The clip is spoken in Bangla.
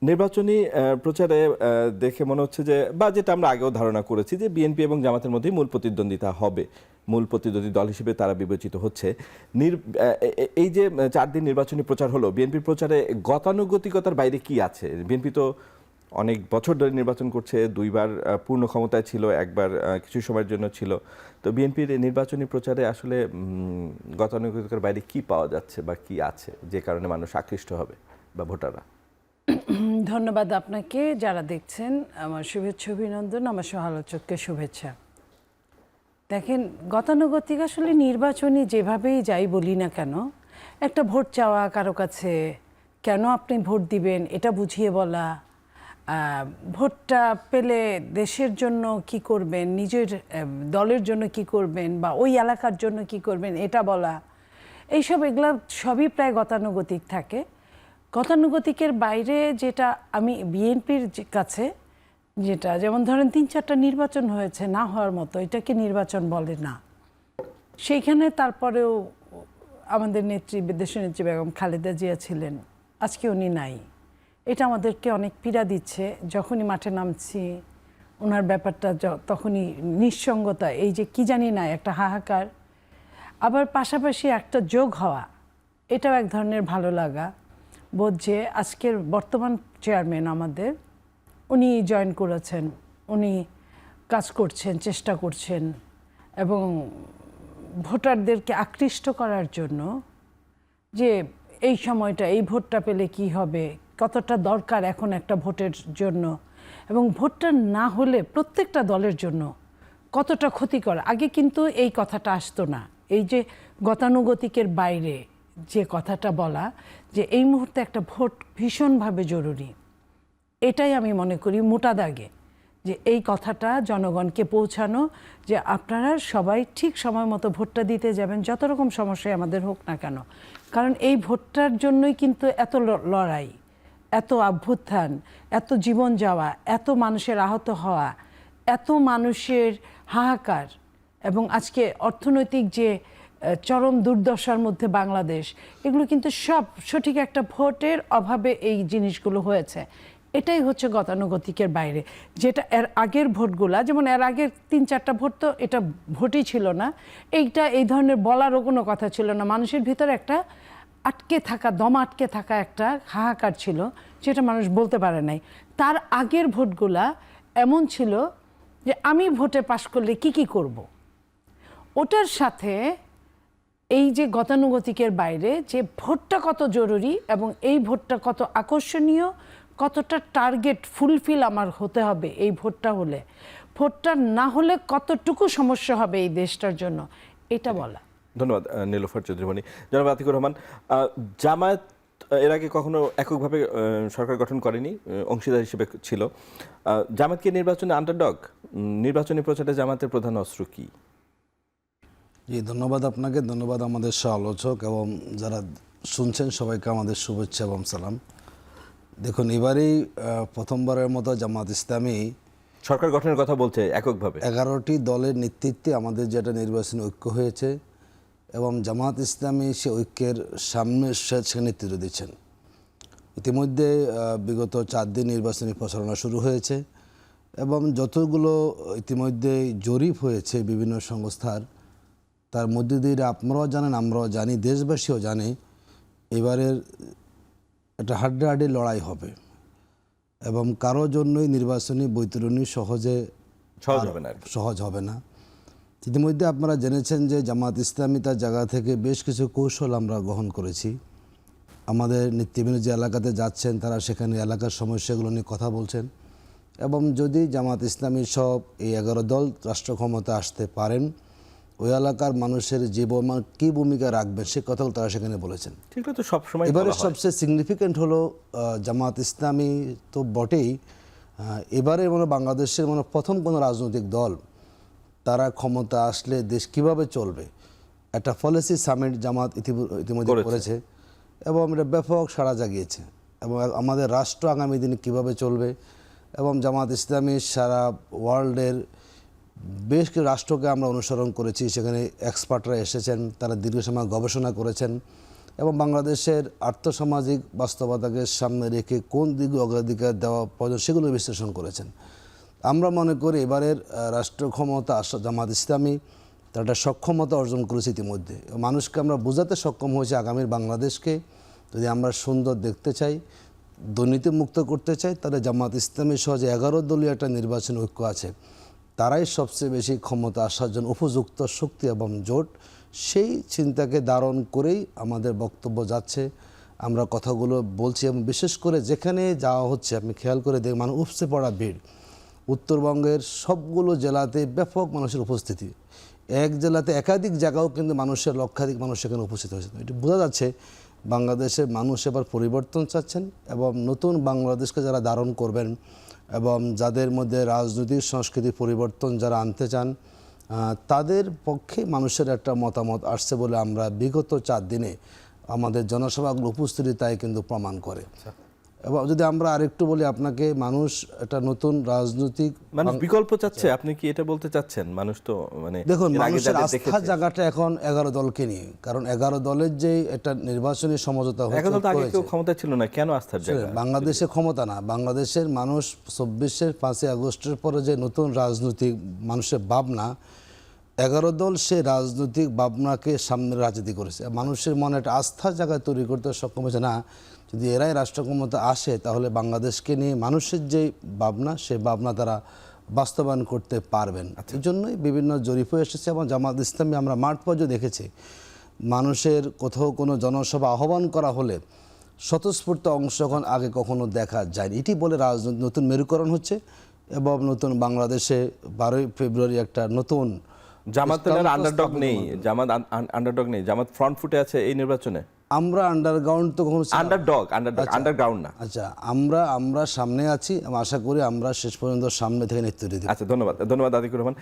নির্বাচনী প্রচারে দেখে মনে হচ্ছে যে, বা যেটা আমরা আগেও ধারণা করেছি, যে বিএনপি এবং জামাতের মধ্যেই মূল প্রতিদ্বন্দ্বিতা হবে, মূল প্রতিদ্বন্দ্বী দল হিসেবে তারা বিবেচিত হচ্ছে। এই যে 4 দিন নির্বাচনী প্রচার হলো, বিএনপির প্রচারে গতানুগতিকতার বাইরে কি আছে? বিএনপি তো অনেক বছর ধরে নির্বাচন করছে, 2বার পূর্ণ ক্ষমতায় ছিল, একবার কিছু সময়ের জন্য ছিল। তো বিএনপির নির্বাচনী প্রচারে আসলে গতানুগতিকতার বাইরে কি পাওয়া যাচ্ছে বা কি আছে যে কারণে মানুষ আকৃষ্ট হবে বা ভোটাররা? ধন্যবাদ আপনাকে, যারা দেখছেন আমার শুভেচ্ছা অভিনন্দন, আমার সহ-আলোচককে শুভেচ্ছা। দেখেন, গতানুগতিক আসলে নির্বাচনী যেভাবেই যাই বলি না কেন, একটা ভোট চাওয়া কারো কাছে, কেন আপনি ভোট দিবেন এটা বুঝিয়ে বলা, ভোটটা পেলে দেশের জন্য কি করবেন, নিজের দলের জন্য কি করবেন বা ওই এলাকার জন্য কি করবেন এটা বলা, এগুলা সবই প্রায় গতানুগতিক থাকে। গতানুগতিকের বাইরে যেটা আমি বিএনপির কাছে, যেটা যেমন ধরেন 3-4টা নির্বাচন হয়েছে না হওয়ার মতো, এটাকে নির্বাচন বলে না। সেইখানে তারপরেও আমাদের নেত্রী, বিদেশী নেত্রী বেগম খালেদা জিয়া ছিলেন, আজকে উনি নাই। এটা আমাদেরকে অনেক পীড়া দিচ্ছে। যখনই মাঠে নামছি ওনার ব্যাপারটা, তখনই নিঃসঙ্গতা, এই যে কি জানি না একটা হাহাকার, আবার পাশাপাশি একটা যোগ হওয়া, এটাও এক ধরনের ভালো লাগা বোধ যে আজকের বর্তমান চেয়ারম্যান আমাদের, উনি জয়েন করেছেন, উনি কাজ করছেন, চেষ্টা করছেন এবং ভোটারদেরকে আকৃষ্ট করার জন্য যে এই সময়টা, এই ভোটটা পেলে কি হবে, কতটা দরকার এখন একটা ভোটের জন্য, এবং ভোটটা না হলে প্রত্যেকটা দলের জন্য কতটা ক্ষতিকর। আগে কিন্তু এই কথাটা আসতো না, এই যে গতানুগতিকের বাইরে যে কথাটা বলা, যে এই মুহূর্তে একটা ভোট ভীষণভাবে জরুরি, এটাই আমি মনে করি মোটা দাগে যে এই কথাটা জনগণকে পৌঁছানো, যে আপনারা সবাই ঠিক সময় মতো ভোটটা দিতে যাবেন, যত রকম সমস্যায় আমাদের হোক না কেন। কারণ এই ভোটটার জন্যই কিন্তু এত লড়াই, এত অভ্যুত্থান, এত জীবন যাওয়া, এত মানুষের আহত হওয়া, এত মানুষের হাহাকার, এবং আজকে অর্থনৈতিক যে চরম দুর্দশার মধ্যে বাংলাদেশ, এগুলো কিন্তু সব সঠিক একটা ভোটের অভাবে এই জিনিসগুলো হয়েছে। এটাই হচ্ছে গতানুগতিকের বাইরে। যেটা এর আগের ভোটগুলা, যেমন এর আগের 3-4টা ভোট তো এটা ভোটই ছিল না, এইটা এই ধরনের বলারও কোনো কথা ছিল না। মানুষের ভিতরে একটা আটকে থাকা, দম আটকে থাকা একটা হাহাকার ছিল, যেটা মানুষ বলতে পারে নাই। তার আগের ভোটগুলা এমন ছিল যে আমি ভোটে পাশ করলে কি কি করব, ওটার সাথে এই যে গতানুগতিকের বাইরে যে ভোটটা কত জরুরি এবং এই ভোটটা কত আকর্ষণীয়, কতটা টার্গেট ফুলফিল আমার হতে হবে এই ভোটটা হলে, ভোটটা না হলে কতটুকু সমস্যা হবে এই দেশটার জন্য, এটা বলা। ধন্যবাদ নীলুফার চৌধুরী। জনাব আতিকুর রহমান, জামায়াত এর আগে কখনো এককভাবে সরকার গঠন করেনি, অংশীদার হিসেবে ছিল। জামায়াতকে নির্বাচনে আন্ডারডগ, নির্বাচনী প্রচারে জামায়াতের প্রধান অস্ত্র কি? জি, ধন্যবাদ আপনাকে, ধন্যবাদ আমাদের সহ-আলোচক এবং যারা শুনছেন সবাইকে আমাদের শুভেচ্ছা এবং সালাম। দেখুন, এবারেই প্রথমবারের মতো জামাত ইসলামী সরকার গঠনের কথা বলছে এককভাবে। 11টি দলের নেতৃত্বে আমাদের যেটা নির্বাচনী ঐক্য হয়েছে, এবং জামাত ইসলামী সে ঐক্যের সামনে সে নেতৃত্ব দিচ্ছেন। ইতিমধ্যে বিগত 4 দিন নির্বাচনী প্রচারণা শুরু হয়েছে এবং যতগুলো ইতিমধ্যে জরিপ হয়েছে বিভিন্ন সংস্থার, তার মধ্যে দিয়ে আপনারাও জানেন, আমরাও জানি, দেশবাসীও জানে, এবারের একটা হাড্ডাহাড্ডি লড়াই হবে এবং কারো জন্যই নির্বাচনী বৈতরণী সহজ হবে না। ইতিমধ্যে আপনারা জেনেছেন যে জামাত ইসলামী তার জায়গা থেকে বেশ কিছু কৌশল আমরা গ্রহণ করেছি। আমাদের নেতৃবৃন্দ যে এলাকাতে যাচ্ছেন, তারা সেখানে এলাকার সমস্যাগুলো নিয়ে কথা বলছেন, এবং যদি জামাত ইসলামী সব এই 11 দল রাষ্ট্র ক্ষমতা আসতে পারেন, ওই এলাকার মানুষের জীবন কী ভূমিকা রাখবেন সে কথাও তারা সেখানে বলেছেন। তো সবসময় এবারে সবচেয়ে সিগনিফিক্যান্ট হলো জামাত ইসলামী তো বটেই, এবারে বাংলাদেশের প্রথম কোনো রাজনৈতিক দল তারা ক্ষমতা আসলে দেশ কিভাবে চলবে একটা পলিসি সামিট জামাত ইতিমধ্যে করেছে এবং এটা ব্যাপক সাড়া জাগিয়েছে। এবং আমাদের রাষ্ট্র আগামী দিনে কীভাবে চলবে, এবং জামাত ইসলামী সারা ওয়ার্ল্ডের বেশ কিছু রাষ্ট্রকে আমরা অনুসরণ করেছি, সেখানে এক্সপার্টরা এসেছেন, তারা দীর্ঘ সময় গবেষণা করেছেন এবং বাংলাদেশের আর্থসামাজিক বাস্তবতাকে সামনে রেখে কোন দিকে অগ্রাধিকার দেওয়া প্রয়োজন সেগুলো বিশ্লেষণ করেছেন। আমরা মনে করি এবারের রাষ্ট্র ক্ষমতা জামাত ইসলামী তার একটা সক্ষমতা অর্জন করেছে ইতিমধ্যে। মানুষকে আমরা বোঝাতে সক্ষম হয়েছে আগামীর বাংলাদেশকে যদি আমরা সুন্দর দেখতে চাই, দুর্নীতিমুক্ত করতে চাই, তাহলে জামাত ইসলামী সহ যে 11 দলীয় একটা নির্বাচন ঐক্য আছে তারাই সবচেয়ে বেশি ক্ষমতা আসার জন্য উপযুক্ত শক্তি এবং জোট। সেই চিন্তাকে ধারণ করেই আমাদের বক্তব্য যাচ্ছে, আমরা কথাগুলো বলছি এবং বিশেষ করে যেখানে যাওয়া হচ্ছে আপনি খেয়াল করে দেখবেন মানে উপচে পড়া ভিড়। উত্তরবঙ্গের সবগুলো জেলাতে ব্যাপক মানুষের উপস্থিতি, এক জেলাতে একাধিক জায়গাও কিন্তু মানুষের লক্ষাধিক মানুষ সেখানে উপস্থিত হয়েছে। এটি বোঝা যাচ্ছে বাংলাদেশের মানুষ এবার পরিবর্তন চাচ্ছেন এবং নতুন বাংলাদেশকে যারা ধারণ করবেন এবং যাদের মধ্যে রাজনৈতিক সংস্কৃতির পরিবর্তন যারা আনতে চান তাদের পক্ষে মানুষের একটা মতামত আসছে বলে আমরা বিগত 4 দিনে আমাদের জনসভাগুলো উপস্থিতি তাই কিন্তু প্রমাণ করে। এবং যদি আমরা আরেকটু বলি আপনাকে, মানুষ একটা নতুন রাজনৈতিক মানুষ বিকল্প চাচ্ছে, আপনি কি এটা বলতে চাচ্ছেন? মানুষ তো মানে দেখুন এর আগে মানুষের যাদের আস্থার দেখেছে- জায়গাটা এখন 11 দলকে নিয়ে, কারণ 11 দলের যে একটা নির্বাচনী সমঝোতা এখন তো আগে হয়েছে কেউ ক্ষমতা ছিল না, কেন আস্থার জায়গা? বাংলাদেশের ক্ষমতা না, বাংলাদেশের মানুষ 24-এর 5ই আগস্টের পরে যে নতুন রাজনৈতিক মানুষের ভাবনা, 11 দল সেই রাজনৈতিক ভাবনাকে সামনে রাজনীতি করেছে। মানুষের মনে একটা আস্থার জায়গা তৈরি করতে সক্ষম হয়েছে। না, যদি এরাই রাষ্ট্র ক্ষমতা আসে তাহলে বাংলাদেশকে নিয়ে মানুষের যে ভাবনা সেই ভাবনা তারা বাস্তবায়ন করতে পারবেন। এই জন্যই বিভিন্ন জরিপে এসেছে এবং জামাত ইসলামী আমরা মাঠ পর্যায়ে দেখেছি মানুষের কোথাও কোনো জনসভা আহ্বান করা হলে স্বতঃস্ফূর্ত অংশগ্রহণ আগে কখনো দেখা যায়নি। এটি বলে রাজনীতি নতুন মেরুকরণ হচ্ছে এবং নতুন বাংলাদেশে 12ই ফেব্রুয়ারি একটা নতুন জামাতের আন্ডারডগ নেই, জামাত আন্ডারডগ নেই, জামাত ফ্রন্ট ফুটে আছে এই নির্বাচনে। আমরা আন্ডারগ্রাউন্ড তো কখনো আন্ডারগ্রাউন্ড না। আচ্ছা, আমরা সামনে আছি এবং আশা করি আমরা শেষ পর্যন্ত সামনে থেকে নেতৃত্ব দিই। আচ্ছা, ধন্যবাদ আতিকুর রহমান।